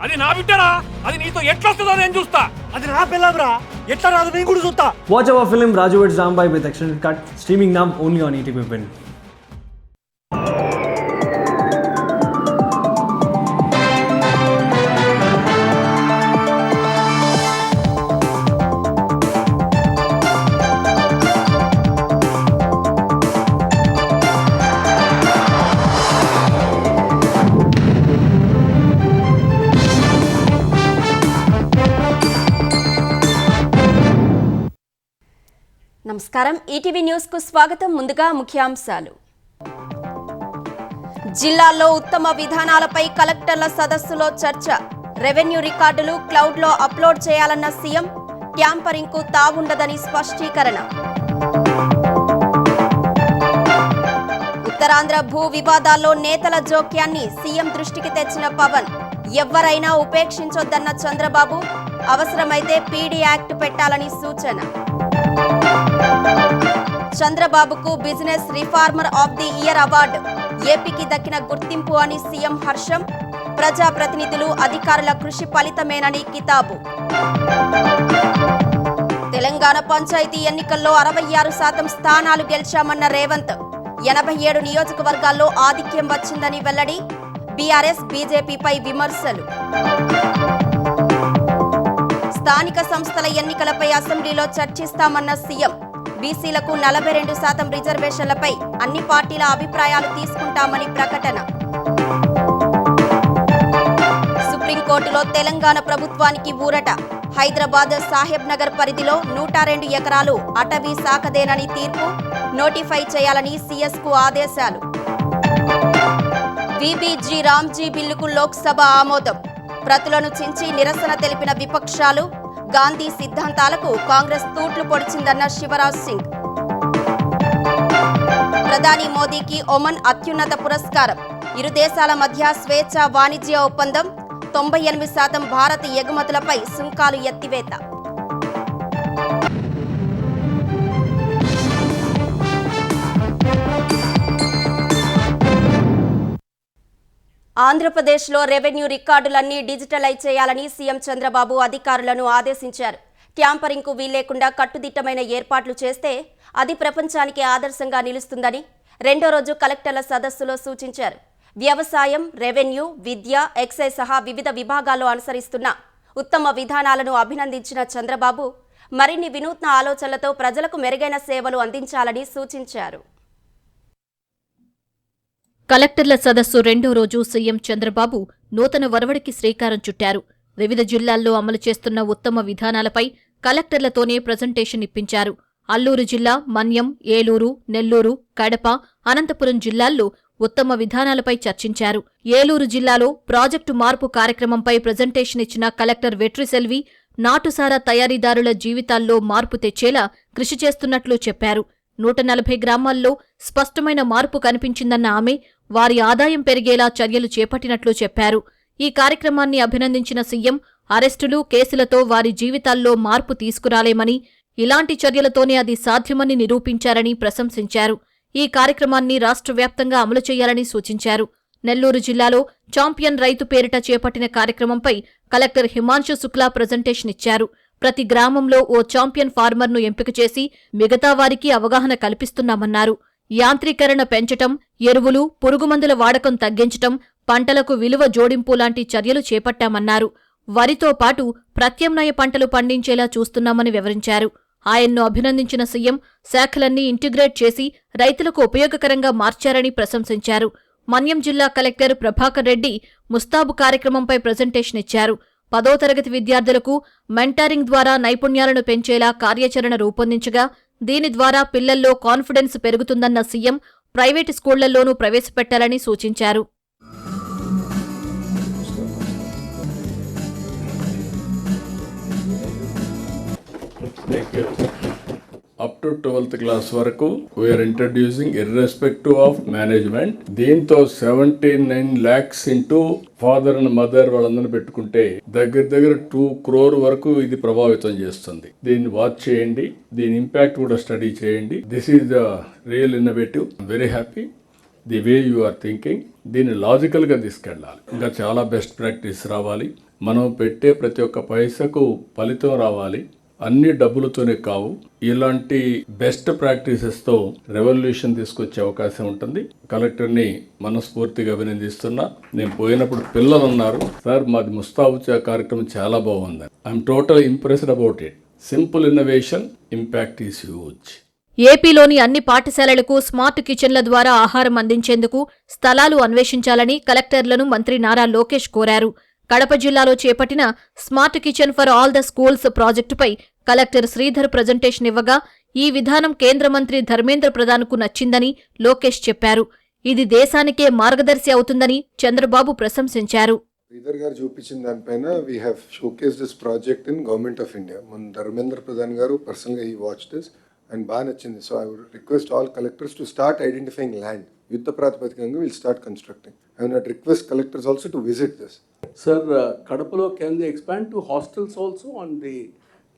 అది నా బిడ్డరా, అది నీతో ఎట్లా వస్తుందో నేను చూస్తా. అది నా పిల్లరా, ఎట్లా రాదు నేను కూడా చూస్తా. Watch our film Raju vs. Rambai with extended cut, streaming now only on ETV Win. నమస్కారం, ఈటీవీ న్యూస్ కు స్వాగతం. ముందుగా ముఖ్యాంశాలు. జిల్లాల్లో ఉత్తమ విధానాలపై కలెక్టర్ల సదస్సులో చర్చ. రెవెన్యూ రికార్డులు క్లౌడ్ లో అప్లోడ్ చేయాలన్న సీఎం. ట్యాంపరింగ్ కు తావుండదని స్పష్టీకరణ. ఉత్తరాంధ్ర భూ వివాదాల్లో నేతల జోక్యాన్ని సీఎం దృష్టికి తెచ్చిన పవన్. ఎవ్వరైనా ఉపేక్షించొద్దన్న చంద్రబాబు. అవసరమైతే పీడీ యాక్ట్ పెట్టాలని సూచన. చంద్రబాబుకు business reformer of the year award. ఏపీకి దక్కిన గుర్తింపు అని సీఎం హర్షం. ప్రజాప్రతినిధులు అధికారుల కృషి ఫలితమేనని కితాబు. తెలంగాణ పంచాయతీ ఎన్నికల్లో 66% స్థానాలు గెలిచామన్న రేవంత్. 87 నియోజకవర్గాల్లో ఆధిక్యం వచ్చిందని వెల్లడి. బీఆర్ఎస్ బీజేపీపై విమర్శలు. స్థానిక సంస్థల ఎన్నికలపై అసెంబ్లీలో చర్చిస్తామన్న సీఎం. బీసీలకు 42% రిజర్వేషన్లపై అన్ని పార్టీల అభిప్రాయాలు తీసుకుంటామని ప్రకటన. సుప్రీంకోర్టులో తెలంగాణ ప్రభుత్వానికి ఊరట. హైదరాబాద్ సాహెబ్ నగర్ పరిధిలో 102 ఎకరాలు అటవీ శాఖదేనని తీర్పు. నోటిఫై చేయాలని సీఎస్ కు ఆదేశాలు. వీబీజీ రామ్జీ బిల్లుకు లోక్సభ ఆమోదం. ప్రతులను చించి నిరసన తెలిపిన విపక్షాలు. గాంధీ సిద్ధాంతాలకు కాంగ్రెస్ తూట్లు పొడిచిందన్న శివరాజ్ సింగ్. ప్రధాని మోదీకి ఒమన్ అత్యున్నత పురస్కారం. ఇరు దేశాల మధ్య స్వేచ్ఛ వాణిజ్య ఒప్పందం. 98% భారత ఎగుమతులపై సుంకాలు ఎత్తివేత. ఆంధ్రప్రదేశ్లో రెవెన్యూ రికార్డులన్నీ డిజిటలైజ్ చేయాలని సీఎం చంద్రబాబు అధికారులను ఆదేశించారు. ట్యాంపరింగ్కు వీల్లేకుండా కట్టుదిట్టమైన ఏర్పాట్లు చేస్తే అది ప్రపంచానికి ఆదర్శంగా నిలుస్తుందని రెండో రోజు కలెక్టర్ల సదస్సులో సూచించారు. వ్యవసాయం, రెవెన్యూ, విద్య, ఎక్సైజ్ సహా వివిధ విభాగాల్లో అనుసరిస్తున్న ఉత్తమ విధానాలను అభినందించిన చంద్రబాబు మరిన్ని వినూత్న ఆలోచనలతో ప్రజలకు మెరుగైన సేవలు అందించాలని సూచించారు. కలెక్టర్ల సదస్సు రెండో రోజు సీఎం చంద్రబాబు నూతన వరవడికి శ్రీకారం చుట్టారు. వివిధ జిల్లాల్లో అమలు చేస్తున్న ఉత్తమ విధానాలపై కలెక్టర్లతోనే ప్రజెంటేషన్ ఇప్పించారు. అల్లూరు జిల్లా, మన్యం, ఏలూరు, నెల్లూరు, కడప, అనంతపురం జిల్లాల్లో ఉత్తమ విధానాలపై చర్చించారు. ఏలూరు జిల్లాలో ప్రాజెక్టు మార్పు కార్యక్రమంపై ప్రజెంటేషన్ ఇచ్చిన కలెక్టర్ వెట్రిసెల్వి నాటుసారా తయారీదారుల జీవితాల్లో మార్పు తెచ్చేలా కృషి చేస్తున్నట్లు చెప్పారు. 140 గ్రామాల్లో స్పష్టమైన మార్పు కనిపించిందన్న ఆమె వారి ఆదాయం పెరిగేలా చర్యలు చేపట్టినట్లు చెప్పారు. ఈ కార్యక్రమాన్ని అభినందించిన సీఎం అరెస్టులు, కేసులతో వారి జీవితాల్లో మార్పు తీసుకురాలేమని, ఇలాంటి చర్యలతోనే అది సాధ్యమని నిరూపించారని ప్రశంసించారు. ఈ కార్యక్రమాన్ని రాష్ట్ర వ్యాప్తంగా అమలు చేయాలని సూచించారు. నెల్లూరు జిల్లాలో చాంపియన్ రైతు పేరిట చేపట్టిన కార్యక్రమంపై కలెక్టర్ హిమాంశు శుక్లా ప్రజెంటేషన్ ఇచ్చారు. ప్రతి గ్రామంలో ఓ చాంపియన్ ఫార్మర్ను ఎంపిక చేసి మిగతా వారికి అవగాహన కల్పిస్తున్నామన్నారు. యాంత్రీకరణ పెంచటం, ఎరువులు, పురుగుమందుల వాడకం తగ్గించటం, పంటలకు విలువ జోడింపు లాంటి చర్యలు చేపట్టామన్నారు. వరితో పాటు ప్రత్యామ్నాయ పంటలు పండించేలా చూస్తున్నామని వివరించారు. ఆయన్ను అభినందించిన సీఎం శాఖలన్నీ ఇంటిగ్రేట్ చేసి రైతులకు ఉపయోగకరంగా మార్చారని ప్రశంసించారు. మన్యం జిల్లా కలెక్టర్ ప్రభాకర్ రెడ్డి ముస్తాబు కార్యక్రమంపై ప్రజెంటేషన్ ఇచ్చారు. 10వ తరగతి విద్యార్థులకు మెంటారింగ్ ద్వారా నైపుణ్యాలను పెంచేలా కార్యాచరణ రూపొందించగా దీని ద్వారా పిల్లల్లో కాన్ఫిడెన్స్ పెరుగుతుందన్న సీఎం ప్రైవేటు స్కూళ్లలోనూ ప్రవేశపెట్టాలని సూచించారు. అప్ టు 12th క్లాస్ వరకు we're introducing irrespective of management. దీంతో 79 lakhs into father and mother వాళ్ళందరినీ పెట్టుకుంటే దగ్గర 2 crore వరకు ఇది ప్రభావితం చేస్తుంది. దీన్ని వాచ్ చేయండి, దీని ఇంపాక్ట్ కూడా స్టడీ చేయండి. This is the real innovative. Very happy the way you are thinking. దీన్ని లాజికల్గా తీసుకెళ్ళాలి. ఇంకా చాలా బెస్ట్ ప్రాక్టీస్ రావాలి. మనం పెట్టే ప్రతి ఒక్క పైసకు ఫలితం రావాలి. అన్ని డబ్బులతోనే కావు. ఇలాంటి బెస్ట్ ప్రాక్టీసెస్తో రెవల్యూషన్ తీసుకొచ్చే అవకాశం ఉంటుంది. కలెక్టర్ని మనస్ఫూర్తిగా అభినందిస్తున్నా. నేను పోయినప్పుడు పిల్లలు ఉన్నారు, సార్ మాది ముస్తాబు కార్యక్రమం చాలా బాగుంది. I'm total impressed about it. Simple innovation, impact is huge. ఏపీలోని అన్ని పాఠశాలలకు స్మార్ట్ కిచెన్ల ద్వారా ఆహారం అందించేందుకు స్థలాలు అన్వేషించాలని కలెక్టర్లను మంత్రి నారా లోకేష్ కోరారు. కడప జిల్లాలో చేపట్టిన smart kitchen for all the schools ప్రాజెక్టుపై కలెక్టర్ శ్రీధర్ ప్రజెంటేషన్ ఇవ్వగా ఈ విధానం కేంద్ర మంత్రి ధర్మేంద్ర ప్రధాన్కు నచ్చిందని లోకేష్ చెప్పారు. ఇది దేశానికే మార్గదర్శి అవుతుందని చంద్రబాబు ప్రశంసించారు. శ్రీధర్ గారు చూపించిన దానిపైన we have showcase this project in government of India. మన ధర్మేంద్ర ప్రధాన్ గారు పర్సనల్గా ఈ వాచ్ దిస్ అండ్ బాగా నచ్చింది. So I would request all collectors to start identifying land. యుద్ధ ప్రాతిపదికంగా will start constructing. I would request collectors also to visit this. Sir, Kadapalo, can they expand to hostels also on the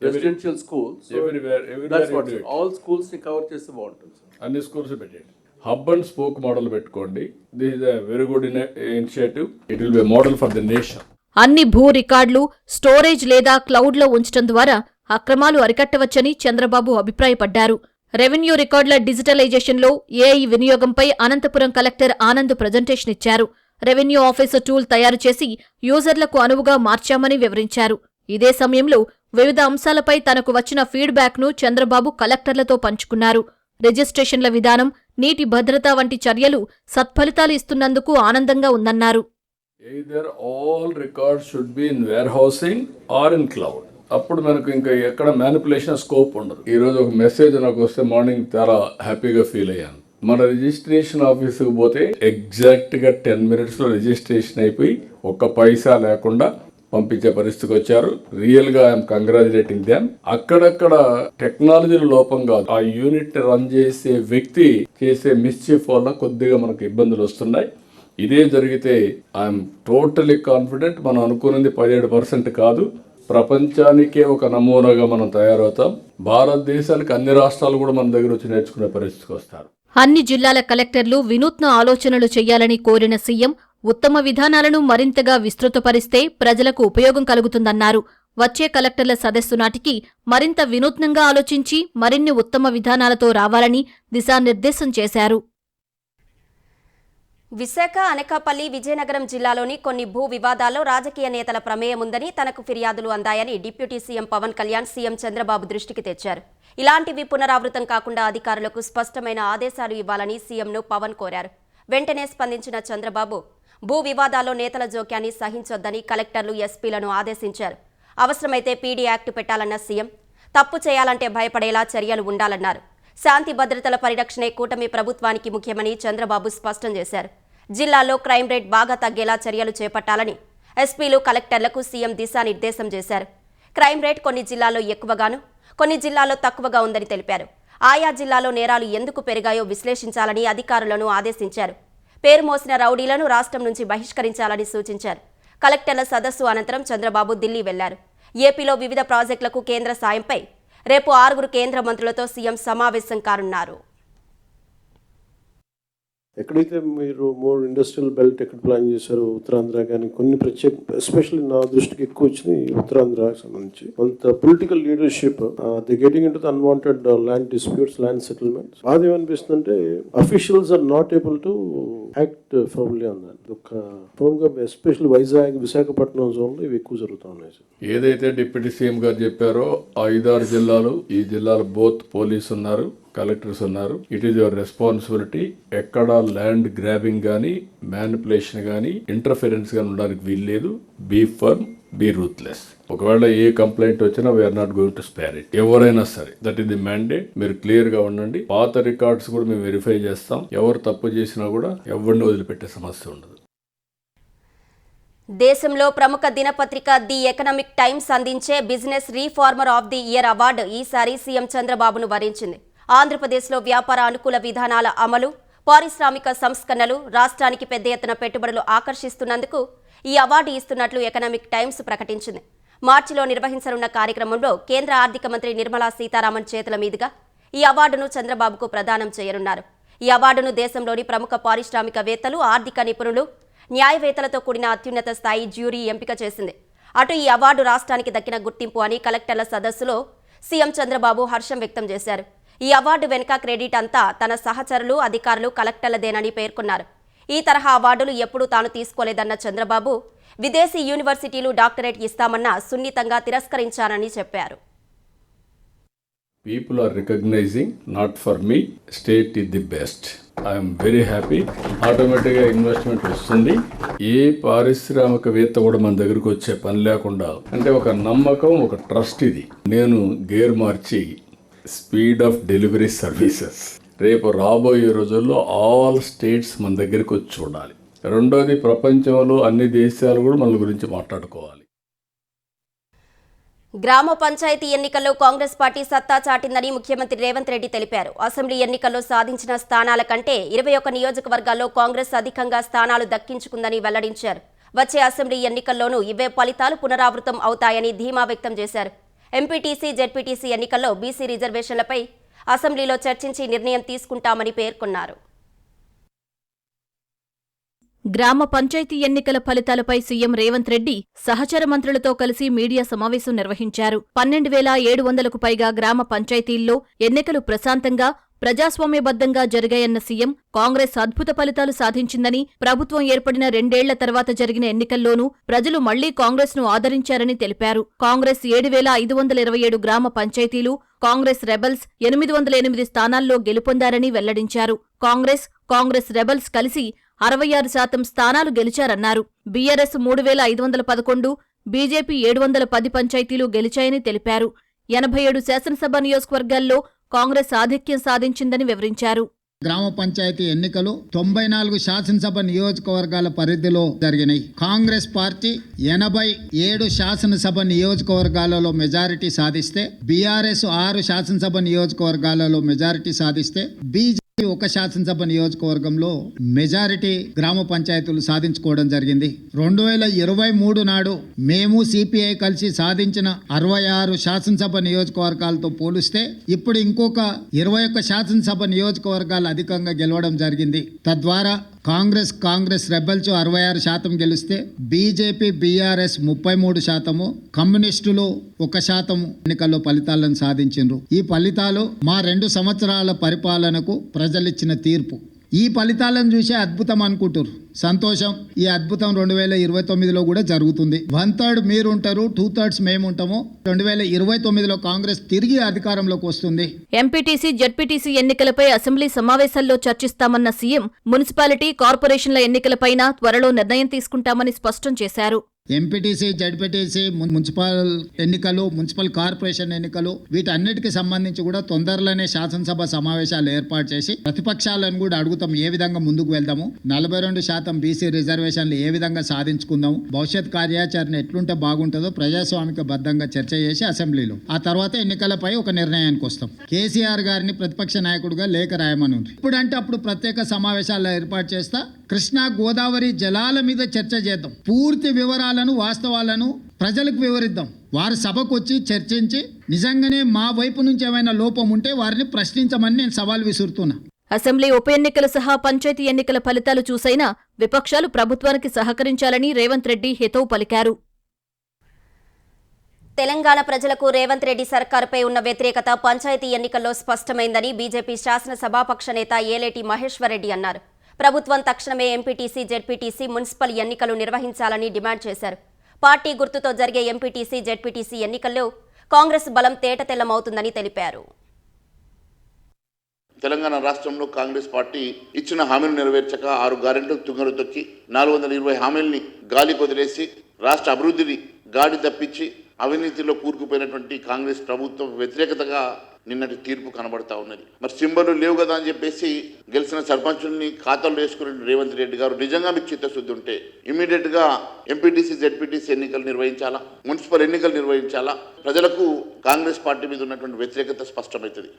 residential schools? So Everywhere that's what, you do sir. it. All schools ని cover చేస్తే బాగుంటుంది sir. అన్ని schools పెట్టండి. Hub and spoke model పెట్టుకోండి. This is a very good initiative. It will be model for the nation. అన్ని భూ రికార్డులు storage లేదా క్లౌడ్లో ఉంచడం ద్వారా అక్రమాలు అరికట్టవచ్చని చంద్రబాబు అభిప్రాయపడ్డారు. రెవెన్యూ రికార్డుల డిజిటలైజేషన్లో ఏఐ వినియోగంపై అనంతపురం కలెక్టర్ ఆనంద్ ప్రజెంటేషన్ ఇచ్చారు. రెవెన్యూ ఆఫీసర్ టూల్ తయారు చేసి యూజర్లకు అనువుగా మార్చామని వివరించారు. ఇదే సమయంలో వివిధ అంశాలపై తనకు వచ్చిన ఫీడ్బ్యాక్ను చంద్రబాబు కలెక్టర్లతో పంచుకున్నారు. రిజిస్ట్రేషన్ల విధానం, నీటి భద్రత వంటి చర్యలు సత్ఫలితాలు ఇస్తున్నందుకు ఆనందంగా ఉందన్నారు. Either all records should be in warehousing or in cloud. అప్పుడు మనకు ఇంకా ఎక్కడ మ్యానిపులేషన్ స్కోప్ ఉండదు. ఈరోజు ఒక మెసేజ్ నాకు వస్తే మార్నింగ్ చాలా హ్యాపీగా ఫీల్ అయ్యాను. మన రిజిస్ట్రేషన్ ఆఫీస్కి పోతే ఎగ్జాక్ట్గా 10 minutesలో రిజిస్ట్రేషన్ అయిపోయి ఒక్క పైసా లేకుండా పంపించే పరిస్థితికి వచ్చారు. రియల్గా ఐఎమ్ కంగ్రాచులేటింగ్ దెమ్. అక్కడక్కడ టెక్నాలజీ లోపం కాదు, ఆ యూనిట్ రన్ చేసే వ్యక్తి చేసే మిస్చీఫ్ వల్ల కొద్దిగా మనకు ఇబ్బందులు వస్తున్నాయి. ఇదే జరిగితే ఐఎమ్ టోటలీ కాన్ఫిడెంట్. మనం అనుకున్నది 17% కాదు, ప్రపంచానికే ఒక నమూనాగా మనం తయారవుతాం. భారతదేశానికి అన్ని రాష్ట్రాలు కూడా మన దగ్గర వచ్చి నేర్చుకునే పరిస్థితికి వస్తారు. అన్ని జిల్లాల కలెక్టర్లు వినూత్న ఆలోచనలు చేయాలని కోరిన సీఎం ఉత్తమ విధానాలను మరింతగా విస్తృతపరిస్తే ప్రజలకు ఉపయోగం కలుగుతుందన్నారు. వచ్చే కలెక్టర్ల సదస్సు నాటికి మరింత వినూత్నంగా ఆలోచించి మరిన్ని ఉత్తమ విధానాలతో రావాలని దిశానిర్దేశం చేశారు. విశాఖ, అనకాపల్లి, విజయనగరం జిల్లాలోని కొన్ని భూ వివాదాల్లో రాజకీయ నేతల ప్రమేయం ఉందని తనకు ఫిర్యాదులు అందాయని deputy CM Pawan Kalyan CM Chandrababu దృష్టికి తెచ్చారు. ఇలాంటివి పునరావృతం కాకుండా అధికారులకు స్పష్టమైన ఆదేశాలు ఇవ్వాలని సీఎంను పవన్ కోరారు. వెంటనే స్పందించిన చంద్రబాబు భూ వివాదాల్లో నేతల జోక్యాన్ని సహించొద్దని కలెక్టర్లు, ఎస్పీలను ఆదేశించారు. అవసరమైతే పీడీ యాక్ట్ పెట్టాలన్న సీఎం, తప్పు చేయాలంటే భయపడేలా చర్యలు ఉండాలన్నారు. శాంతి భద్రతల పరిరక్షణే కూటమి ప్రభుత్వానికి ముఖ్యమని చంద్రబాబు స్పష్టం చేశారు. జిల్లాలో క్రైమ్ రేట్ బాగా తగ్గేలా చర్యలు చేపట్టాలని ఎస్పీలు, కలెక్టర్లకు సీఎం దిశానిర్దేశం చేశారు. క్రైమ్ రేట్ కొన్ని జిల్లాల్లో ఎక్కువగాను, కొన్ని జిల్లాల్లో తక్కువగా ఉందని తెలిపారు. ఆయా జిల్లాలో నేరాలు ఎందుకు పెరిగాయో విశ్లేషించాలని అధికారులను ఆదేశించారు. పేరు మోసిన రౌడీలను రాష్ట్రం నుంచి బహిష్కరించాలని సూచించారు. కలెక్టర్ల సదస్సు అనంతరం చంద్రబాబు ఢిల్లీ వెళ్లారు. ఏపీలో వివిధ ప్రాజెక్టులకు కేంద్ర సాయంపై రేపు 6 కేంద్ర మంత్రులతో సీఎం సమావేశం కానున్నారు. ఎక్కడైతే మీరు మోర్ ఇండస్ట్రియల్ బెల్ట్ ఎక్కడ ప్లాన్ చేశారో ఉత్తరాంధ్ర కానీ కొన్ని ప్రత్యేక ఎస్పెషల్లీ నా దృష్టికి ఎక్కువ వచ్చింది ఉత్తరాంధ్రకి సంబంధించి కొంత political leadership the getting in to the unwanted land disputes, land settlements. బాధ ఏమనిపిస్తుందంటే officials are not able to act firmly on that. ఒక ఫర్మ్గా ఎస్పెషల్లీ వైజాగ్, విశాఖపట్నం జోన్లో ఇవి ఎక్కువ జరుగుతూ ఉన్నాయి. ఏదైతే డిప్యూటీ సీఎం గారు చెప్పారో 5-6 జిల్లాలు, ఈ జిల్లాలో బోత్ పోలీసు ఉన్నారు, కలెక్టర్స్ ఉన్నారు. It is your responsibility. ఎక్కడ ల్యాండ్ గ్రాబింగ్ కానీ, మ్యానిపులేషన్ కానీ, ఇంటర్ఫిరెన్స్ కానీ ఉండడానికి వీల్లేదు. Be firm, be ruthless. ఒకవేళ ఏ కంప్లైంట్ వచ్చినా we're not going to spare it. ఎవరైనా సరే, దట్ ఈస్ ది మ్యాండేట్. మీరు క్లియర్ గా ఉండండి. పాత రికార్డ్స్ కూడా మేము వెరిఫై చేస్తాం. ఎవరు తప్పు చేసినా కూడా ఎవరిని వదిలిపెట్టే సమస్య ఉండదు. దేశంలో ప్రముఖ దినపత్రిక ది ఎకనామిక్ టైమ్స్ అందించే business reformer of the year award ఈసారి సీఎం చంద్రబాబును వరించింది. ఆంధ్రప్రదేశ్లో వ్యాపార అనుకూల విధానాల అమలు, పారిశ్రామిక సంస్కరణలు, రాష్ట్రానికి పెద్ద ఎత్తున పెట్టుబడులు ఆకర్షిస్తున్నందుకు ఈ అవార్డు ఇస్తున్నట్లు ఎకనామిక్ టైమ్స్ ప్రకటించింది. మార్చిలో నిర్వహించనున్న కార్యక్రమంలో కేంద్ర ఆర్థిక మంత్రి నిర్మలా సీతారామన్ చేతుల మీదుగా ఈ అవార్డును చంద్రబాబుకు ప్రదానం చేయనున్నారు. ఈ అవార్డును దేశంలోని ప్రముఖ పారిశ్రామికవేత్తలు, ఆర్థిక నిపుణులు, న్యాయవేత్తలతో కూడిన అత్యున్నత స్థాయి జ్యూరీ ఎంపిక చేసింది. అటు ఈ అవార్డు రాష్ట్రానికి దక్కిన గుర్తింపు అని కలెక్టర్ల సదస్సులో సీఎం చంద్రబాబు హర్షం వ్యక్తం చేశారు. ఈ అవార్డు వెనుక క్రెడిట్ అంతా తన సహచరులు, అధికారులు, కలెక్టర్లదేనని పేర్కొన్నారు. ఈ తరహా అవార్డులు ఎప్పుడూ తాను తీసుకోలేదన్న చంద్రబాబు విదేశీ యూనివర్సిటీలు డాక్టరేట్ ఇస్తామన్నా సున్నితంగా తిరస్కరించానని చెప్పారు. People are recognizing, not for me, state is the best. I am very happy. ఆటోమేటిక్గా ఇన్వెస్ట్మెంట్ వస్తుంది. ఏ పారిశ్రామికవేత్త కూడా మన దగ్గరకు వచ్చే పని లేకుండా, అంటే ఒక నమ్మకం, ఒక ట్రస్ట్. ఇది నేను gear March speed of delivery services రేపు రాబోయే రోజుల్లో ఆల్ స్టేట్స్ మన దగ్గరికి వచ్చి చూడాలి. రెండోది, ప్రపంచంలో అన్ని దేశాలు కూడా మన గురించి మాట్లాడుకోవాలి. గ్రామ పంచాయతీ ఎన్నికల్లో కాంగ్రెస్ పార్టీ సత్తా చాటిందని ముఖ్యమంత్రి రేవంత్ రెడ్డి తెలిపారు. అసెంబ్లీ ఎన్నికల్లో సాధించిన స్థానాల కంటే 21 నియోజకవర్గాల్లో కాంగ్రెస్ అధికంగా స్థానాలు దక్కించుకుందని వెల్లడించారు. వచ్చే అసెంబ్లీ ఎన్నికల్లోనూ ఇవే ఫలితాలు పునరావృతం అవుతాయని ధీమా వ్యక్తం చేశారు. ఎంపీటీసీ, జెడ్పీటీసీ ఎన్నికల్లో బీసీ రిజర్వేషన్లపై అసెంబ్లీలో చర్చించి నిర్ణయం తీసుకుంటామని పేర్కొన్నారు. గ్రామ పంచాయతీ ఎన్నికల ఫలితాలపై సీఎం రేవంత్ రెడ్డి సహచర మంత్రులతో కలిసి మీడియా సమావేశం నిర్వహించారు. 12,700కు పైగా గ్రామ పంచాయతీల్లో ఎన్నికలు ప్రశాంతంగా, ప్రజాస్వామ్యబద్ధంగా జరిగాయన్న సీఎం కాంగ్రెస్ అద్భుత ఫలితాలు సాధించిందని, ప్రభుత్వం ఏర్పడిన 2 ఏళ్ల తర్వాత జరిగిన ఎన్నికల్లోనూ ప్రజలు మళ్లీ కాంగ్రెస్ను ఆదరించారని తెలిపారు. కాంగ్రెస్ 7,527 గ్రామ పంచాయతీలు, కాంగ్రెస్ రెబల్స్ 808 స్థానాల్లో గెలుపొందారని వెల్లడించారు. కాంగ్రెస్ రెబల్స్ కలిసి 66% స్థానాలు గెలిచారన్నారు. బీఆర్ఎస్ 3,511, బీజేపీ 710 పంచాయతీలు గెలిచాయని తెలిపారు. 87 శాసనసభ నియోజకవర్గాల్లో కాంగ్రెస్ ఆధిక్యం సాధించిందని వివరించారు. గ్రామ పంచాయతీ ఎన్నికలు 94 శాసనసభ నియోజకవర్గాల పరిధిలో జరిగినాయి. కాంగ్రెస్ పార్టీ 87 శాసనసభ నియోజకవర్గాలలో మెజారిటీ సాధిస్తే, బీఆర్ఎస్ 6 శాసనసభ నియోజకవర్గాలలో మెజారిటీ సాధిస్తే, బీజేపీ 1 శాసనసభ నియోజకవర్గంలో మెజారిటీ గ్రామ పంచాయతీలు సాధించుకోవడం జరిగింది. 2023 నాడు మేము సిపిఐ కలిసి సాధించిన 66 శాసనసభ నియోజకవర్గాలతో పోలిస్తే ఇప్పుడు ఇంకొక 21 శాసనసభ నియోజకవర్గాలు అధికంగా గెలవడం జరిగింది. తద్వారా కాంగ్రెస్ రెబల్స్ 66% గెలిస్తే, బీజేపీ, బీఆర్ఎస్ 33%, కమ్యూనిస్టులు 1% ఎన్నికల్లో ఫలితాలను సాధించారు. ఈ ఫలితాలు మా 2 సంవత్సరాల పరిపాలనకు ప్రజలిచ్చిన తీర్పు. ఈ ఫలితాలను చూసే అద్భుతం అనుకుంటారు. సంతోషం. ఈ అద్భుతం 2029లో కూడా జరుగుతుంది. 1/3 మీరు ఉంటారు, 2/3 మేము ఉంటాము. 2029లో కాంగ్రెస్ తిరిగి అధికారంలోకి వస్తుంది. ఎంపీటీసీ, జెడ్పీటీసీ ఎన్నికలపై అసెంబ్లీ సమావేశాల్లో చర్చిస్తామన్న సీఎం మున్సిపాలిటీ, కార్పొరేషన్ల ఎన్నికలపైన త్వరలో నిర్ణయం తీసుకుంటామని స్పష్టం చేశారు. ఎంపీటీసీ, జడ్పీటీసీ, మున్సిపల్ ఎన్నికలు, మున్సిపల్ కార్పొరేషన్ ఎన్నికలు వీటన్నిటికీ సంబంధించి కూడా తొందరలోనే శాసనసభ సమావేశాలు ఏర్పాటు చేసి ప్రతిపక్షాలను కూడా అడుగుతాం ఏ విధంగా ముందుకు వెళ్దాము, 42% బీసీ రిజర్వేషన్లు ఏ విధంగా సాధించుకుందాము, భవిష్యత్ కార్యాచరణ ఎట్లుంటే బాగుంటుందో ప్రజాస్వామిక బద్దంగా చర్చ చేసి అసెంబ్లీలో ఆ తర్వాత ఎన్నికలపై ఒక నిర్ణయానికి వస్తాం. కేసీఆర్ గారిని ప్రతిపక్ష నాయకుడిగా లేఖ రాయమని ఉంది. ఇప్పుడంటే అప్పుడు ప్రత్యేక సమావేశాలు ఏర్పాటు చేస్తా, కృష్ణా గోదావరి జలాల మీద చర్చ చేద్దాం, పూర్తి వివరాలను, వాస్తవాలను ప్రజలకు వివరిద్దాం. వారు సభకు వచ్చి చర్చించి నిజంగానే మా వైపు నుంచి ఏమైనా లోపం ఉంటే వారిని ప్రశ్నించమని నేను సవాల్ విసురుతున్నా. అసెంబ్లీ ఉప ఎన్నికలు సహా పంచాయతీ ఎన్నికల ఫలితాలు చూసైనా విపక్షాలు ప్రభుత్వానికి సహకరించాలని రేవంత్ రెడ్డి హితవు పలికారు. తెలంగాణ ప్రజలకు రేవంత్ రెడ్డి సర్కారుపై ఉన్న వ్యతిరేకత పంచాయతీ ఎన్నికల్లో స్పష్టమైందని బీజేపీ శాసనసభాపక్ష నేత ఏలేటి మహేశ్వర్ రెడ్డి అన్నారు. ప్రభుత్వం తక్షణమే ఎంపీటీసీ, జెడ్పీటీసీ, మున్సిపల్ ఎన్నికలు నిర్వహించాలని డిమాండ్ చేశారు. పార్టీ గుర్తుతో జరిగే ఎంపీటీసీ, జెడ్పీటీసీ ఎన్నికల్లో కాంగ్రెస్ బలం తేటతెల్లమవుతుందని తెలిపారు. తెలంగాణ రాష్ట్రంలో కాంగ్రెస్ పార్టీ ఇచ్చిన హామీలు నెరవేర్చక 6 గ్యారెంటీలు తుంగలు తొక్కి 420 హామీల్ని గాలి కొదిలేసి రాష్ట్ర అభివృద్ధిని గాడి తప్పించి అవినీతిలో కూరుకుపోయినటువంటి కాంగ్రెస్ ప్రభుత్వం వ్యతిరేకతగా నిన్నటి తీర్పు కనబడతా ఉన్నది. మరి సింబలు లేవు కదా అని చెప్పేసి గెలిచిన సర్పంచుల్ని ఖాతాలో వేసుకుని రేవంత్ రెడ్డి గారు నిజంగా మీకు చిత్తశుద్ధి ఉంటే ఇమీడియట్గా ఎంపీటీసీ, జెడ్పీటీసీ ఎన్నికలు నిర్వహించాలా, మున్సిపల్ ఎన్నికలు నిర్వహించాలా. ప్రజలకు కాంగ్రెస్ పార్టీ మీద ఉన్నటువంటి వ్యతిరేకత స్పష్టమవుతుంది.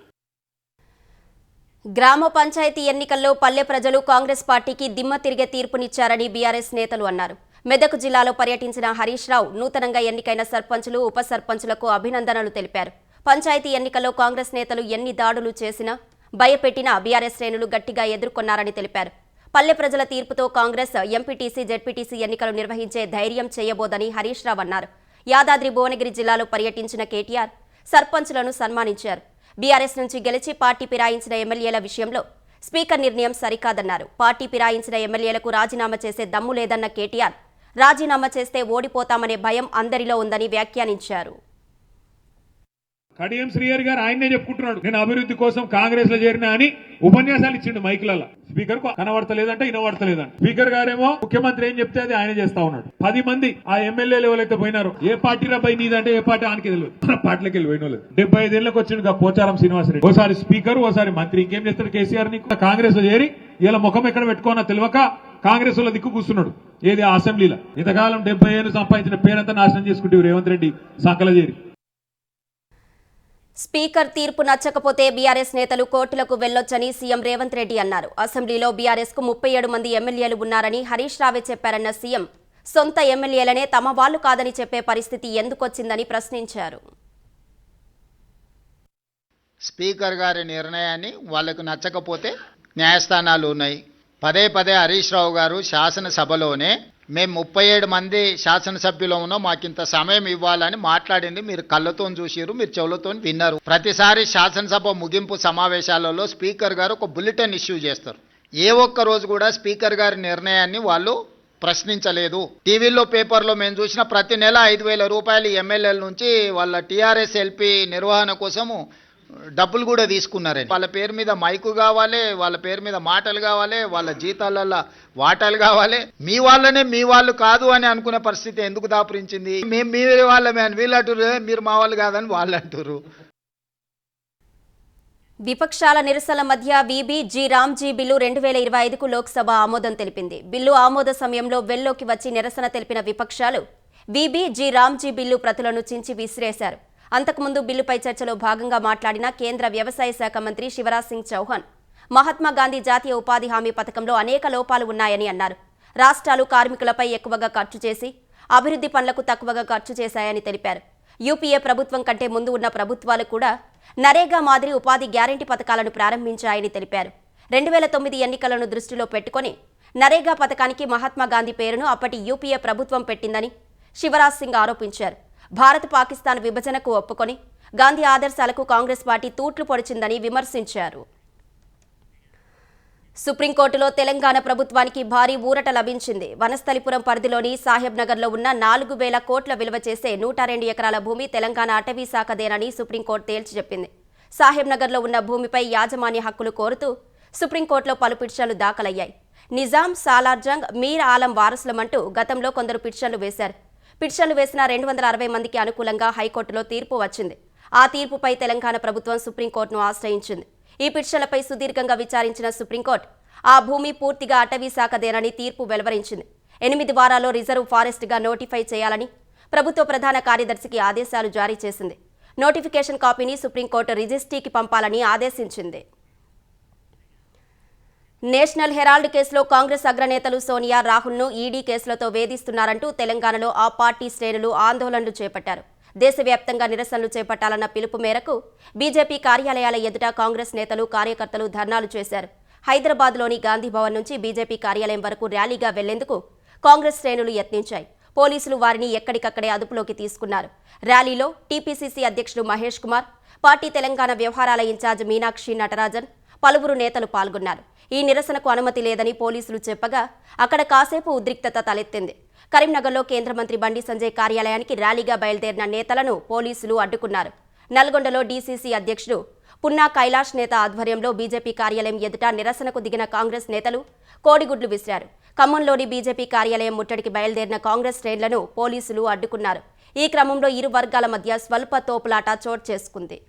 గ్రామ పంచాయతీ ఎన్నికల్లో పల్లె ప్రజలు కాంగ్రెస్ పార్టీకి దిమ్మ తిరిగే తీర్పునిచ్చారని బీఆర్ఎస్ నేతలు అన్నారు. మెదక్ జిల్లాలో పర్యటించిన హరీష్ రావు నూతనంగా ఎన్నికైన సర్పంచులు, ఉప సర్పంచులకు అభినందనలు తెలిపారు. పంచాయతీ ఎన్నికల్లో కాంగ్రెస్ నేతలు ఎన్ని దాడులు చేసినా, భయపెట్టినా బీఆర్ఎస్ శ్రేణులు గట్టిగా ఎదుర్కొన్నారని తెలిపారు. పల్లె ప్రజల తీర్పుతో కాంగ్రెస్ ఎంపీటీసీ, జెడ్పీటీసీ ఎన్నికలు నిర్వహించే ధైర్యం చేయబోదని హరీష్ రావు అన్నారు. యాదాద్రి భువనగిరి జిల్లాలో పర్యటించిన కేటీఆర్ సర్పంచ్లను సన్మానించారు. బీఆర్ఎస్ నుంచి గెలిచి పార్టీ ఫిరాయించిన ఎమ్మెల్యేల విషయంలో స్పీకర్ నిర్ణయం సరికాదన్నారు. పార్టీ ఫిరాయించిన ఎమ్మెల్యేలకు రాజీనామా చేసే దమ్ము లేదన్న కేటీఆర్ రాజీనామా చేస్తే ఓడిపోతామనే భయం అందరిలో ఉందని వ్యాఖ్యానించారు. కడియం శ్రీహరి గారు ఆయన్నే చెప్పుకుంటున్నాడు, నేను అభివృద్ధి కోసం కాంగ్రెస్ లో చేరినా అని ఉపన్యాసాలు ఇచ్చిండు మైకులలో. స్పీకర్ కు కనబడతలేదంట, వినబడతలేదంట. స్పీకర్ గారేమో ముఖ్యమంత్రి ఏం చెప్తే అది ఆయన చేస్తా ఉన్నాడు. 10 మంది ఆ ఎమ్మెల్యేలు ఎవరైతే పోయినారో ఏ పార్టీ రాబోయి నీదంటే ఏ పార్టీ ఆనికి తెలియదు, పార్టీలోకి వెళ్ళి పోయిన వాళ్ళు 75 ఏళ్ళకి వచ్చిండు పోచారం శ్రీనివాసరెడ్డి. ఓసారి స్పీకర్, ఓసారి మంత్రి, ఇంకేం చేస్తాడు కేసీఆర్? నీకు కాంగ్రెస్ లో చేరి ఇలా ముఖం ఎక్కడ పెట్టుకోనా తెలియక కాంగ్రెస్ లో దిక్కు కూర్చున్నాడు. ఏది అసెంబ్లీలో ఇంతకాలం 70 ఏళ్ళు సంపాదించిన పేరంతా నాశనం చేసుకుంటే రేవంత్ రెడ్డి సంకల చేరి. స్పీకర్ తీర్పు నచ్చకపోతే బీఆర్ఎస్ నేతలు కోర్టులకు వెళ్లొచ్చని సీఎం రేవంత్ రెడ్డి అన్నారు. అసెంబ్లీలో బీఆర్ఎస్ కు 37 మంది ఎమ్మెల్యేలు ఉన్నారని హరీష్ రావే చెప్పారన్న సీఎం సొంత ఎమ్మెల్యేలనే తమ వాళ్లు కాదని చెప్పే పరిస్థితి ఎందుకొచ్చిందని ప్రశ్నించారు. స్పీకర్ గారి నిర్ణయాన్ని వాళ్లకు నచ్చకపోతే న్యాయస్థానాలు ఉన్నాయి. పదే పదే హరీష్ రావు గారు శాసనసభలోనే మేము 37 మంది శాసనసభ్యులు ఉన్నాం, మాకింత సమయం ఇవ్వాలని మాట్లాడింది మీరు కళ్ళతో చూసిరు, మీరు చెవులతో విన్నారు. ప్రతిసారి శాసనసభ ముగింపు సమావేశాలలో స్పీకర్ గారు ఒక బులెటిన్ ఇష్యూ చేస్తారు. ఏ ఒక్క రోజు కూడా స్పీకర్ గారి నిర్ణయాన్ని వాళ్ళు ప్రశ్నించలేదు. టీవీలో పేపర్లో మేము చూసిన ప్రతి నెల 5,000 రూపాయలు ఎమ్మెల్యేల నుంచి వాళ్ళ టీఆర్ఎస్ ఎల్పీ నిర్వహణ కోసము డబ్బులు కూడా తీసుకున్నారని. వాళ్ళ పేరు మీద మైకు కావాలి, వాళ్ళ పేరు మీద మాటలు కావాలి, వాళ్ళ జీతాలలో వాటాలు కావాలి. మీ వాళ్ళనే మీ వాళ్ళు కాదు అని అనుకునే పరిస్థితి ఎందుకు దాపురించింది? మేము మీ వాళ్ళమే అని వీళ్ళు అంటారు, మీరు మా వాళ్ళు కాదని వాళ్ళు అంటారు. విపక్షాల నిరసనల మధ్య వీబీ రామ్జీ బిల్లు 2025కు లోక్సభ ఆమోదం తెలిపింది. బిల్లు ఆమోద సమయంలో వెల్లోకి వచ్చి నిరసన తెలిపిన విపక్షాలు వీబీ రామ్జీ బిల్లు ప్రతులను చించి విసిరేశారు. అంతకుముందు బిల్లుపై చర్చలో భాగంగా మాట్లాడిన కేంద్ర వ్యవసాయ శాఖ మంత్రి శివరాజ్ సింగ్ చౌహాన్ మహాత్మా గాంధీ జాతీయ ఉపాధి హామీ పథకంలో అనేక లోపాలు ఉన్నాయని అన్నారు. రాష్ట్రాలు కార్మికులపై ఎక్కువగా ఖర్చు చేసి అభివృద్ధి పనులకు తక్కువగా ఖర్చు చేశాయని తెలిపారు. యూపీఏ ప్రభుత్వం కంటే ముందు ఉన్న ప్రభుత్వాలు కూడా నరేగా మాదిరి ఉపాధి గ్యారంటీ పథకాలను ప్రారంభించాయని తెలిపారు. 2009 ఎన్నికలను దృష్టిలో పెట్టుకుని నరేగా పథకానికి మహాత్మా గాంధీ పేరును అప్పటి యూపీఏ ప్రభుత్వం పెట్టిందని శివరాజ్ సింగ్ ఆరోపించారు. భారత్ పాకిస్తాన్ విభజనకు ఒప్పుకొని గాంధీ ఆదర్శాలకు కాంగ్రెస్ పార్టీ తూట్లు పొడిచిందని విమర్శించారు. సుప్రీంకోర్టులో తెలంగాణ ప్రభుత్వానికి భారీ ఊరట లభించింది. వనస్థలిపురం పరిధిలోని సాహెబ్ నగర్లో ఉన్న 4,000 కోట్ల విలువ చేసే 102 ఎకరాల భూమి తెలంగాణ అటవీ శాఖదేనని సుప్రీంకోర్టు తేల్చి చెప్పింది. సాహెబ్ నగర్లో ఉన్న భూమిపై యాజమాన్య హక్కులు కోరుతూ సుప్రీంకోర్టులో పలు పిటిషన్లు దాఖలయ్యాయి. నిజాం, సాలార్జంగ్, మీర్ ఆలం వారసులమంటూ గతంలో కొందరు పిటిషన్లు వేశారు. పిటిషన్లు వేసిన 260 మందికి అనుకూలంగా హైకోర్టులో తీర్పు వచ్చింది. ఆ తీర్పుపై తెలంగాణ ప్రభుత్వం సుప్రీంకోర్టును ఆశ్రయించింది. ఈ పిటిషన్లపై సుదీర్ఘంగా విచారించిన సుప్రీంకోర్టు ఆ భూమి పూర్తిగా అటవీ శాఖదేనని తీర్పు వెలువరించింది. 8 వారాల్లో రిజర్వ్ ఫారెస్ట్గా నోటిఫై చేయాలని ప్రభుత్వ ప్రధాన కార్యదర్శికి ఆదేశాలు జారీ చేసింది. నోటిఫికేషన్ కాపీని సుప్రీంకోర్టు రిజిస్ట్రీకి పంపాలని ఆదేశించింది. నేషనల్ హెరాల్డ్ కేసులో కాంగ్రెస్ అగ్రనేతలు సోనియా, రాహుల్ను ఈడీ కేసులతో వేధిస్తున్నారంటూ తెలంగాణలో ఆ పార్టీ శ్రేణులు ఆందోళనలు చేపట్టారు. దేశవ్యాప్తంగా నిరసనలు చేపట్టాలన్న పిలుపు మేరకు బీజేపీ కార్యాలయాల ఎదుట కాంగ్రెస్ నేతలు, కార్యకర్తలు ధర్నాలు చేశారు. హైదరాబాద్లోని గాంధీ భవన్ నుంచి బీజేపీ కార్యాలయం వరకు ర్యాలీగా వెళ్లేందుకు కాంగ్రెస్ శ్రేణులు యత్నించాయి. పోలీసులు వారిని ఎక్కడికక్కడే అదుపులోకి తీసుకున్నారు. ర్యాలీలో టీపీసీసీ అధ్యక్షుడు మహేష్ కుమార్, పార్టీ తెలంగాణ వ్యవహారాల ఇన్ఛార్జ్ మీనాక్షి నటరాజన్, పలువురు నేతలు పాల్గొన్నారు. ఈ నిరసనకు అనుమతి లేదని పోలీసులు చెప్పగా అక్కడ కాసేపు ఉద్రిక్తత తలెత్తింది. కరీంనగర్లో కేంద్ర మంత్రి బండి సంజయ్ కార్యాలయానికి ర్యాలీగా బయలుదేరిన నేతలను పోలీసులు అడ్డుకున్నారు. నల్గొండలో డీసీసీ అధ్యక్షుడు పున్నా కైలాష్ నేత ఆధ్వర్యంలో బీజేపీ కార్యాలయం ఎదుట నిరసనకు దిగిన కాంగ్రెస్ నేతలు కోడిగుడ్లు విసిరారు. ఖమ్మంలోని బీజేపీ కార్యాలయం ముట్టడికి బయలుదేరిన కాంగ్రెస్ శ్రేణులను పోలీసులు అడ్డుకున్నారు. ఈ క్రమంలో ఇరు వర్గాల మధ్య స్వల్ప తోపులాట చోటు చేసుకుంది.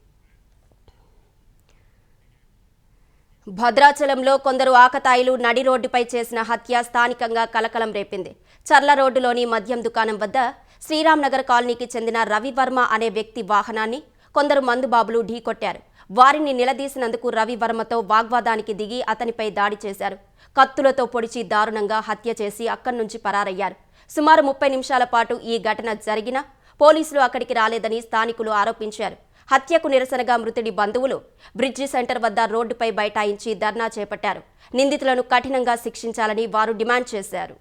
భద్రాచలంలో కొందరు ఆకతాయిలు నడి రోడ్డుపై చేసిన హత్య స్థానికంగా కలకలం రేపింది. చర్ల రోడ్డులోని మద్యం దుకాణం వద్ద శ్రీరామ్ నగర్ కాలనీకి చెందిన రవివర్మ అనే వ్యక్తి వాహనాన్ని కొందరు మందుబాబులు ఢీకొట్టారు. వారిని నిలదీసినందుకు రవివర్మతో వాగ్వాదానికి దిగి అతనిపై దాడి చేశారు. కత్తులతో పొడిచి దారుణంగా హత్య చేసి అక్కడి నుంచి పరారయ్యారు. సుమారు 30 నిమిషాల పాటు ఈ ఘటన జరిగినా పోలీసులు అక్కడికి రాలేదని స్థానికులు ఆరోపించారు. హత్యకు నిరసనగా మృతుడి బంధువులు బ్రిడ్జి సెంటర్ వద్ద రోడ్డుపై బైఠాయించి ధర్నా చేపట్టారు. నిందితులను కఠినంగా శిక్షించాలని వారు డిమాండ్ చేశారు.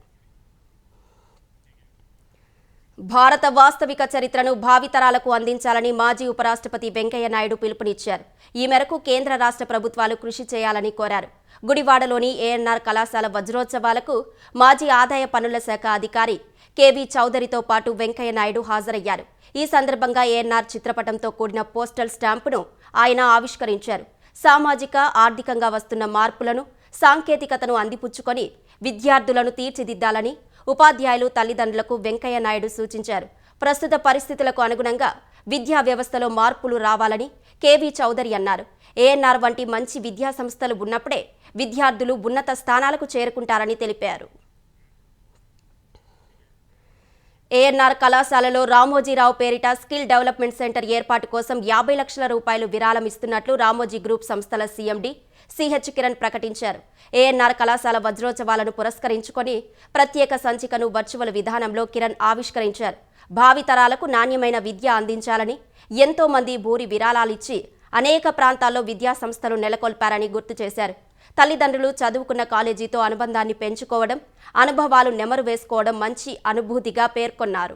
భారత వాస్తవిక చరిత్రను భావితరాలకు అందించాలని మాజీ ఉపరాష్ట్రపతి వెంకయ్య నాయుడు పిలుపునిచ్చారు. ఈ మేరకు కేంద్ర రాష్ట్ర ప్రభుత్వాలు కృషి చేయాలని కోరారు. గుడివాడలోని ఏఎన్ఆర్ కళాశాల వజ్రోత్సవాలకు మాజీ ఆదాయ పన్నుల శాఖ అధికారి కేవీ చౌదరితో పాటు వెంకయ్య నాయుడు హాజరయ్యారు. ఈ సందర్భంగా ఏఎన్ఆర్ చిత్రపటంతో కూడిన పోస్టల్ స్టాంపును ఆయన ఆవిష్కరించారు. సామాజిక ఆర్థికంగా వస్తున్న మార్పులను, సాంకేతికతను అందిపుచ్చుకొని విద్యార్థులను తీర్చిదిద్దాలని ఉపాధ్యాయులు, తల్లిదండ్రులకు వెంకయ్య నాయుడు సూచించారు. ప్రస్తుత పరిస్థితులకు అనుగుణంగా విద్యా వ్యవస్థలో మార్పులు రావాలని కేవీ చౌదరి అన్నారు. ఏఎన్ఆర్ వంటి మంచి విద్యా సంస్థలు ఉన్నప్పుడే విద్యార్థులు ఉన్నత స్థానాలకు చేరుకుంటారని తెలిపారు. ఏఎన్ఆర్ కళాశాలలో రామోజీరావు పేరిట స్కిల్ డెవలప్మెంట్ సెంటర్ ఏర్పాటు కోసం 50 లక్షల రూపాయలు విరాళం ఇస్తున్నట్లు రామోజీ గ్రూప్ సంస్థల సీఎండీ సిహెచ్ కిరణ్ ప్రకటించారు. ఏఎన్ఆర్ కళాశాల వజ్రోత్సవాలను పురస్కరించుకొని ప్రత్యేక సంచికను వర్చువల్ విధానంలో కిరణ్ ఆవిష్కరించారు. భావితరాలకు నాణ్యమైన విద్య అందించాలని ఎంతో మంది భూరి విరాళాలిచ్చి అనేక ప్రాంతాల్లో విద్యా సంస్థలు నెలకొల్పారని గుర్తు చేశారు. తల్లిదండ్రులు చదువుకున్న కాలేజీతో అనుబంధాన్ని పెంచుకోవడం, అనుభవాలు నెమరు వేసుకోవడం మంచి అనుభూతిగా పేర్కొన్నారు.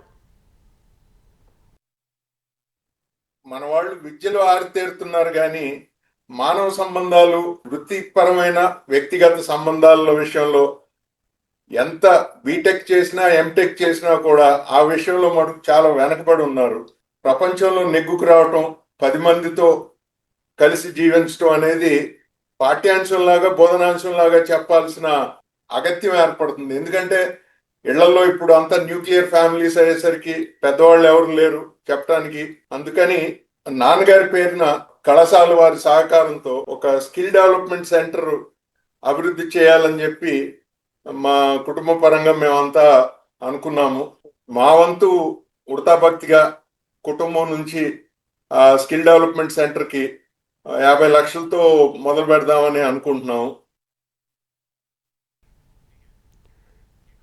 మన వాళ్ళు విద్యలో ఆరితేరుతున్నారు కానీ మానవ సంబంధాలు, వృత్తిపరమైన వ్యక్తిగత సంబంధాల విషయంలో ఎంత బీటెక్ చేసినా ఎంటెక్ చేసినా కూడా ఆ విషయంలో మటుకు చాలా వెనకబడి ఉన్నారు. ప్రపంచంలో నెగ్గుకు రావటం, 10 మందితో కలిసి జీవించడం అనేది పాఠ్యాంశంలాగా, బోధనాంశంలాగా చెప్పాల్సిన అగత్యం ఏర్పడుతుంది. ఎందుకంటే ఇళ్లలో ఇప్పుడు అంతా న్యూక్లియర్ ఫ్యామిలీస్ అయ్యేసరికి పెద్దవాళ్ళు ఎవరు లేరు చెప్పడానికి. అందుకని నాన్నగారి పేరున కళాశాల వారి సహకారంతో ఒక స్కిల్ డెవలప్మెంట్ సెంటర్ అభివృద్ధి చేయాలని చెప్పి మా కుటుంబ పరంగా మేమంతా అనుకున్నాము. మా వంతు ఉడతాభక్తిగా కుటుంబం నుంచి ఆ స్కిల్ డెవలప్మెంట్ సెంటర్కి 50 లక్షలతో మొదలు పెడదామని అనుకుంటున్నాము.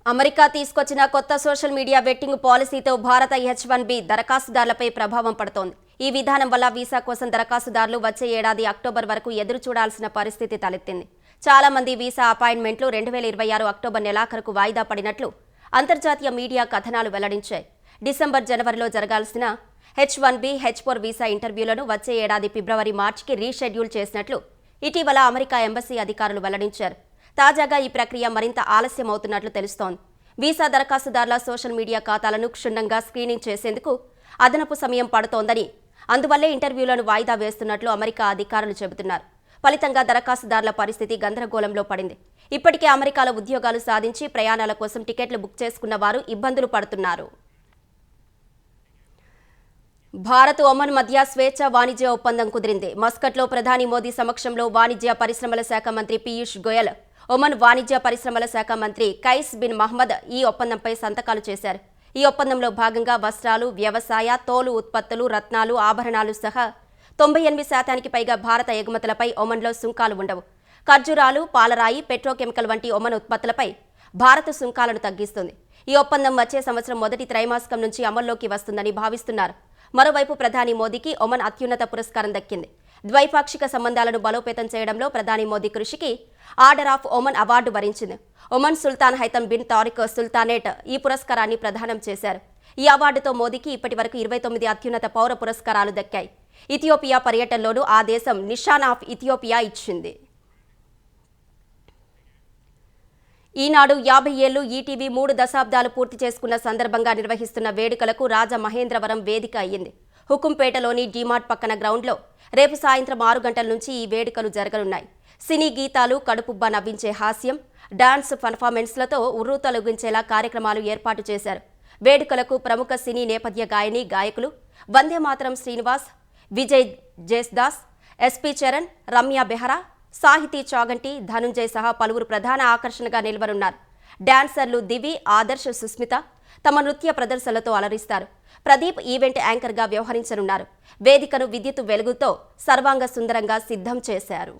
అమెరికా తీసుకొచ్చిన కొత్త సోషల్ మీడియా వెట్టింగ్ పాలసీతో భారత H-1B దరఖాస్తుదారులపై ప్రభావం పడుతోంది. ఈ విధానం వల్ల వీసా కోసం దరఖాస్తుదారులు వచ్చే ఏడాది అక్టోబర్ వరకు ఎదురు చూడాల్సిన పరిస్థితి తలెత్తింది. చాలా మంది వీసా అపాయింట్మెంట్లు 2026 అక్టోబర్ నెలాఖరుకు వాయిదా పడినట్లు అంతర్జాతీయ మీడియా కథనాలు వెల్లడించాయి. డిసెంబర్, జనవరిలో జరగాల్సిన H-1B, H-4 వీసా ఇంటర్వ్యూలను వచ్చే ఏడాది ఫిబ్రవరి, మార్చికి రీషెడ్యూల్ చేసినట్లు ఇటీవల అమెరికా ఎంబసీ అధికారులు వెల్లడించారు. తాజాగా ఈ ప్రక్రియ మరింత ఆలస్యం అవుతున్నట్లు తెలుస్తోంది. వీసా దరఖాస్తుదారుల సోషల్ మీడియా ఖాతాలను క్షుణ్ణంగా స్క్రీనింగ్ చేసేందుకు అదనపు సమయం పడుతోందని, అందువల్లే ఇంటర్వ్యూలను వాయిదా వేస్తున్నట్లు అమెరికా అధికారులు చెబుతున్నారు. ఫలితంగా దరఖాస్తుదారుల పరిస్థితి గందరగోళంలో పడింది. ఇప్పటికే అమెరికాలో ఉద్యోగాలు సాధించి ప్రయాణాల కోసం టికెట్లు బుక్ చేసుకున్న వారు ఇబ్బందులు పడుతున్నారు. భారత్, ఒమన్ మధ్య స్వేచ్ఛ వాణిజ్య ఒప్పందం కుదిరింది. మస్కట్లో ప్రధాని మోదీ సమక్షంలో వాణిజ్య పరిశ్రమల శాఖ మంత్రి పీయూష్ గోయల్, ఒమన్ వాణిజ్య పరిశ్రమల శాఖ మంత్రి కైస్ బిన్ మహ్మద్ ఈ ఒప్పందంపై సంతకాలు చేశారు. ఈ ఒప్పందంలో భాగంగా వస్త్రాలు, వ్యవసాయ, తోలు ఉత్పత్తులు, రత్నాలు, ఆభరణాలు సహా 98% పైగా భారత ఎగుమతులపై ఒమన్లో సుంకాలు ఉండవు. ఖర్జూరాలు, పాలరాయి, పెట్రోకెమికల్ వంటి ఒమన్ ఉత్పత్తులపై భారత సుంకాలను తగ్గిస్తుంది. ఈ ఒప్పందం వచ్చే సంవత్సరం మొదటి త్రైమాసికం నుంచి అమల్లోకి వస్తుందని భావిస్తున్నారు. మరోవైపు ప్రధాని మోదీకి ఒమన్ అత్యున్నత పురస్కారం దక్కింది. ద్వైపాక్షిక సంబంధాలను బలోపేతం చేయడంలో ప్రధాని మోదీ కృషికి ఆర్డర్ ఆఫ్ ఒమన్ అవార్డు వరించింది. Oman Sultan Haitham bin Tariq sultanate ఈ పురస్కారాన్ని ప్రదానం చేశారు. ఈ అవార్డుతో మోదీకి ఇప్పటివరకు 29 అత్యున్నత పౌర పురస్కారాలు దక్కాయి. ఇథియోపియా పర్యటనలోనూ ఆ దేశం నిషాన్ ఆఫ్ ఇథియోపియా ఇచ్చింది. ఈనాడు 50 ఏళ్లు, ఈటీవీ 3 దశాబ్దాలు పూర్తి చేసుకున్న సందర్భంగా నిర్వహిస్తున్న వేడుకలకు రాజమహేంద్రవరం వేదిక అయ్యింది. హుకుంపేటలోని డీమార్ట్ పక్కన గ్రౌండ్లో రేపు సాయంత్రం 6 గంటల నుంచి ఈ వేడుకలు జరగనున్నాయి. సినీ గీతాలు, కడుపుబ్బా నవ్వించే హాస్యం, డాన్స్ పర్ఫార్మెన్స్లతో ఉర్రూతలొగించేలా కార్యక్రమాలు ఏర్పాటు చేశారు. వేడుకలకు ప్రముఖ సినీ నేపథ్య గాయని, గాయకులు వందేమాతరం శ్రీనివాస్, విజయ్ జేస్దాస్, ఎస్పీ చరణ్, రమ్య బెహరా, సాహితీ చాగంటి, ధనుంజయ్ సహా పలువురు ప్రధాన ఆకర్షణగా నిలవనున్నారు. డాన్సర్లు దివి, ఆదర్శ్, సుస్మిత తమ నృత్య ప్రదర్శనలతో అలరిస్తారు. ప్రదీప్ ఈవెంట్ యాంకర్గా వ్యవహరించనున్నారు. వేదికను విద్యుత్ వెలుగుతో సర్వాంగ సుందరంగా సిద్ధం చేశారు.